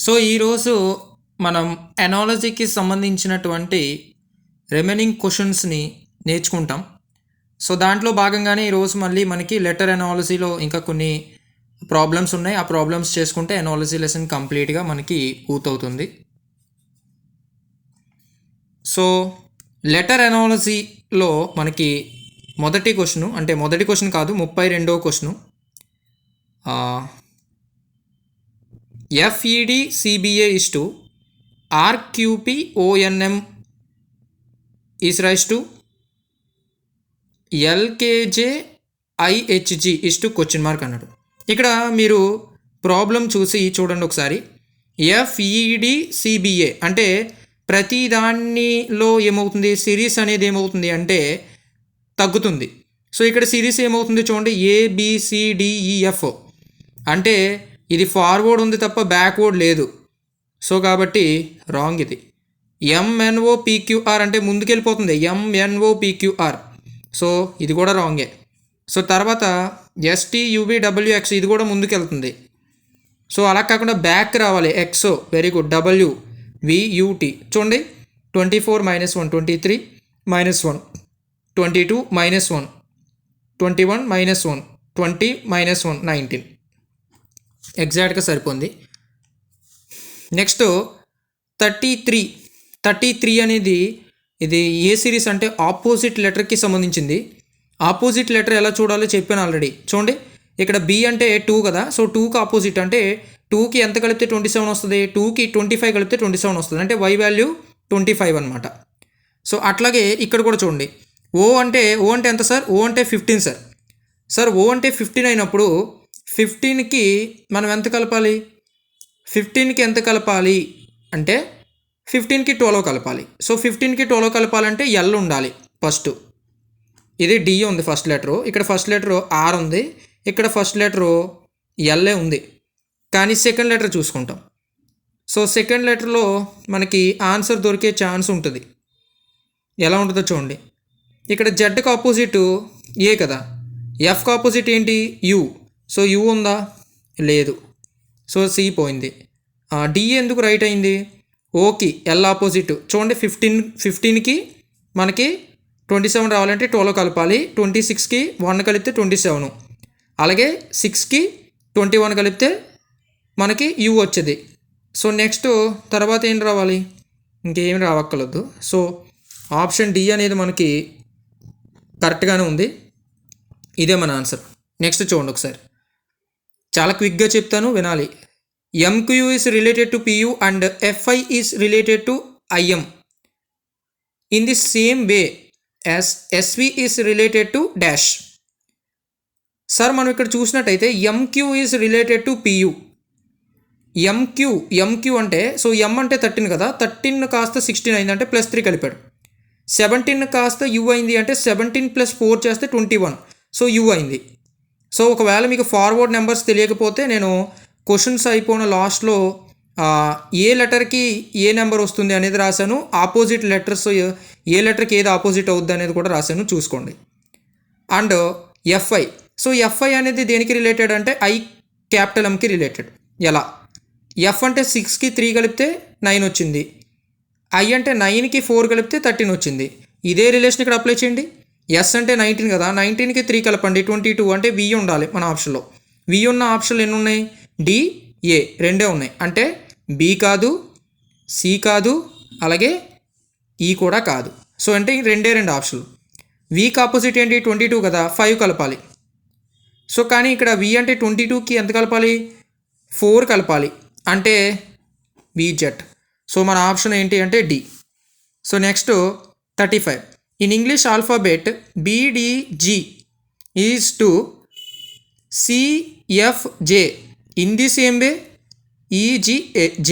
So ఈరోజు మనం ఎనాలజీకి సంబంధించినటువంటి రిమైనింగ్ క్వశ్చన్స్ని నేర్చుకుంటాం. సో దాంట్లో భాగంగానే ఈరోజు మళ్ళీ మనకి లెటర్ ఎనాలజీలో ఇంకా కొన్ని ప్రాబ్లమ్స్ ఉన్నాయి. ఆ ప్రాబ్లమ్స్ చేసుకుంటే ఎనాలజీ లెసన్ కంప్లీట్గా మనకి పూర్తవుతుంది. సో లెటర్ ఎనాలజీలో మనకి మొదటి క్వశ్చన్ కాదు, 32వ question. FED CBA is to RQP ONM is raised to LKJ IHG is to question mark అన్నాడు. ఇక్కడ మీరు ప్రాబ్లం చూడండి ఒకసారి. FED CBA అంటే ప్రతి దానిలో ఏమవుతుంది, సిరీస్ అనేది ఏమవుతుంది అంటే తగ్గుతుంది. సో ఇక్కడ సిరీస్ ఏమవుతుంది చూడండి, ABCDEF అంటే ఇది ఫార్వర్డ్ ఉంది తప్ప బ్యాక్వర్డ్ లేదు. సో కాబట్టి రాంగ్ ఇది. MNOPQR అంటే ముందుకెళ్ళిపోతుంది, MNOPQR. సో ఇది కూడా రాంగే. సో తర్వాత STUVWX ఇది కూడా ముందుకెళ్తుంది. సో అలా కాకుండా బ్యాక్ రావాలి, XO వెరీ గుడ్, WVUT చూడండి. 24 - 1 23 - 1 22 - 1 21 - 1 20 - 1 19 ఎగ్జాక్ట్గా సరిపోయింది. నెక్స్ట్ 33 అనేది ఇది ఏ సిరీస్ అంటే ఆపోజిట్ లెటర్కి సంబంధించింది. ఆపోజిట్ లెటర్ ఎలా చూడాలో చెప్పాను ఆల్రెడీ. చూడండి ఇక్కడ B అంటే 2 కదా. సో 2కి ఆపోజిట్ అంటే 2కి ఎంత కలిపితే 27 వస్తుంది, 2కి 25 కలిపితే 27 వస్తుంది, అంటే Y వాల్యూ 25 అనమాట. సో అట్లాగే ఇక్కడ కూడా చూడండి, O అంటే ఎంత సార్? O అంటే 15 సార్. O అంటే 15 అయినప్పుడు 15కి మనం ఎంత కలపాలి? 15కి ఎంత కలపాలి అంటే 15కి 12 కలపాలి. సో 15కి 12 కలపాలంటే L ఉండాలి ఫస్ట్. ఇది D ఉంది ఫస్ట్ లెటరు, ఇక్కడ ఫస్ట్ లెటరు R ఉంది, ఇక్కడ ఫస్ట్ లెటరు LA ఉంది. కానీ సెకండ్ లెటర్ చూసుకుంటాం. సో సెకండ్ లెటర్లో మనకి ఆన్సర్ దొరికే ఛాన్స్ ఉంటుంది. ఎలా ఉంటుందో చూడండి. ఇక్కడ జెడ్కి ఆపోజిట్ ఏ కదా, ఎఫ్కి ఆపోజిట్ ఏంటి? యు. సో యు ఉందా? లేదు. సో సి పోయింది. డి ఎందుకు రైట్ అయింది? ఓకి ఎల్ ఆపోజిట్ చూడండి. 15కి మనకి 27 రావాలంటే 12 కలపాలి, 26కి 1 కలిపితే 27, అలాగే 6కి 21 కలిపితే మనకి యు వచ్చేది. సో నెక్స్ట్ తర్వాత ఏం రావాలి? ఇంకేం రావక్కర్లేదు. సో ఆప్షన్ డి అనేది మనకి కరెక్ట్గానే ఉంది. ఇదే మన ఆన్సర్. నెక్స్ట్ చూడండి ఒకసారి, చాలా క్విక్గా చెప్తాను, వినాలి. MQ is related to PU and FI is related to IM in the same way as SV is related to dash. Sir మనం ఇక్కడ చూసినట్టయితే MQ is related to PU. MQ అంటే సో M అంటే 13 కదా, 13 కాస్త 16 అయింది అంటే +3 కలిపాడు. 17 కాస్త U అయింది అంటే 17 + 4 చేస్తే 21, సో U అయింది. సో ఒకవేళ మీకు ఫార్వర్డ్ నెంబర్స్ తెలియకపోతే నేను క్వశ్చన్స్ అయిపోయిన లాస్ట్లో ఏ లెటర్కి ఏ నెంబర్ వస్తుంది అనేది రాశాను, ఆపోజిట్ లెటర్స్ ఏ లెటర్కి ఏది ఆపోజిట్ అవుద్ది అనేది కూడా రాశాను, చూసుకోండి. అండ్ FI, సో FI అనేది దేనికి రిలేటెడ్ అంటే IMకి రిలేటెడ్. ఎలా? F అంటే 6కి 3 కలిపితే 9 వచ్చింది, I అంటే 9కి 4 కలిపితే 13 వచ్చింది. ఇదే రిలేషన్ ఇక్కడ అప్లై చేయండి. S అంటే 19 కదా, 19కి 3 కలపండి 22, అంటే V ఉండాలి మన ఆప్షన్లో. V ఉన్న ఆప్షన్లు ఎన్ని ఉన్నాయి? D, A రెండే ఉన్నాయి, అంటే B కాదు, C కాదు, అలాగే E కూడా కాదు. సో అంటే రెండు ఆప్షన్లు. Vకి ఆపోజిట్ ఏంటి? 22 కదా, 5 కలపాలి. సో కానీ ఇక్కడ V అంటే 22కి ఎంత కలపాలి? 4 కలపాలి, అంటే VZ. సో మన ఆప్షన్ ఏంటి అంటే D. So next 35. In English alphabet, BDG is to CFJ in the same way EGJ.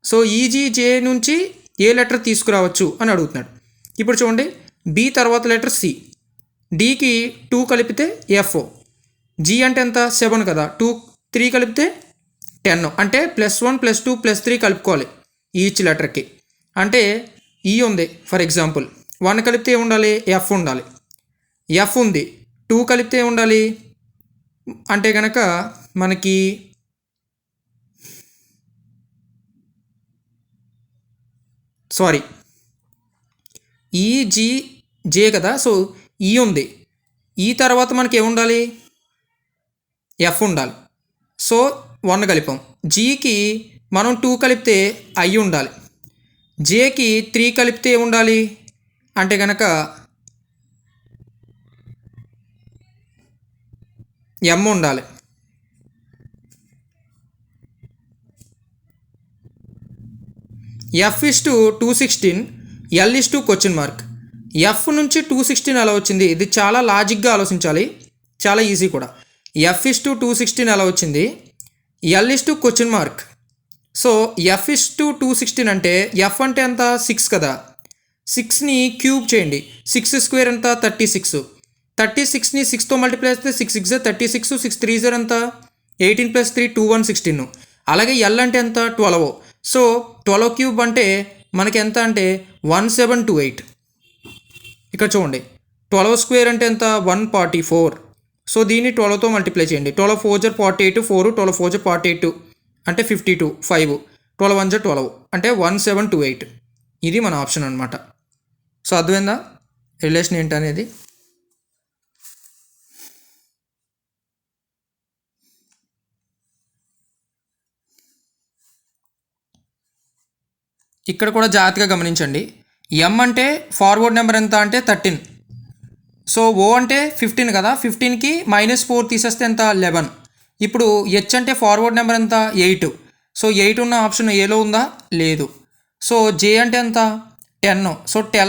So EGJ నుంచి ఏ లెటర్ తీసుకురావచ్చు అని అడుగుతున్నాడు. ఇప్పుడు చూడండి, B తర్వాత లెటర్ C, Dకి 2 కలిపితే F, G అంటే ఎంత? 7 కదా, 3 కలిపితే 10, అంటే +1 +2 +3 కలుపుకోవాలి ఈచ్ లెటర్కి. అంటే E ఉంది ఫర్ ఎగ్జాంపుల్, 1 కలిపితే ఉండాలి F ఉండాలి, F ఉంది 2 కలిపితే ఉండాలి అంటే కనుక మనకి సారీ ఈ జీ జే కదా, సో ఈ ఉంది, ఈ తర్వాత మనకి ఏముండాలి, ఎఫ్ ఉండాలి. సో 1 కలిపాం. జీకి మనం 2 కలిపితే ఐ ఉండాలి. జేకి 3 కలిపితే ఏముండాలి అంటే కనుక ఎం ఉండాలి. F is to 216, L is to question mark. F నుంచి 216 ఎలా వచ్చింది, ఇది చాలా లాజిక్గా ఆలోచించాలి, చాలా ఈజీ కూడా. ఎఫ్ ఇస్ టు 216 ఎలా వచ్చింది, L is to question mark. So F is to 216 అంటే ఎఫ్ అంటే ఎంత 6 కదా, 6ని క్యూబ్ చేయండి, 6 స్క్వేర్ ఎంత 36, 36ని 6తో మల్టిప్లై చేస్తే 6 6 36, 6 3 ఎంత 18 + 3 21 16. అలాగే ఎల్ అంటే ఎంత 12. సో 12 క్యూబ్ అంటే మనకి ఎంత అంటే 1728. ఇక్కడ చూడండి 12 స్క్వేర్ అంటే ఎంత 144. సో దీన్ని 12తో మల్టిప్లై చేయండి, 12 4 48, 4 12 4 48 అంటే 52, 5 12 1 12 అంటే 1728. ఇది మన ఆప్షన్ అనమాట. సో అర్థమైందా రిలేషన్ ఏంటనేది. ఇక్కడ కూడా జాగ్రత్తగా గమనించండి. ఎం అంటే ఫార్వర్డ్ నెంబర్ ఎంత అంటే 13. సో ఓ అంటే 15 కదా, 15కి -4 తీసేస్తే ఎంత 11. ఇప్పుడు హెచ్ అంటే ఫార్వర్డ్ నెంబర్ ఎంత 8. సో 8 ఉన్న ఆప్షన్ ఏలో ఉందా, లేదు. సో జే అంటే ఎంత 10. సో 10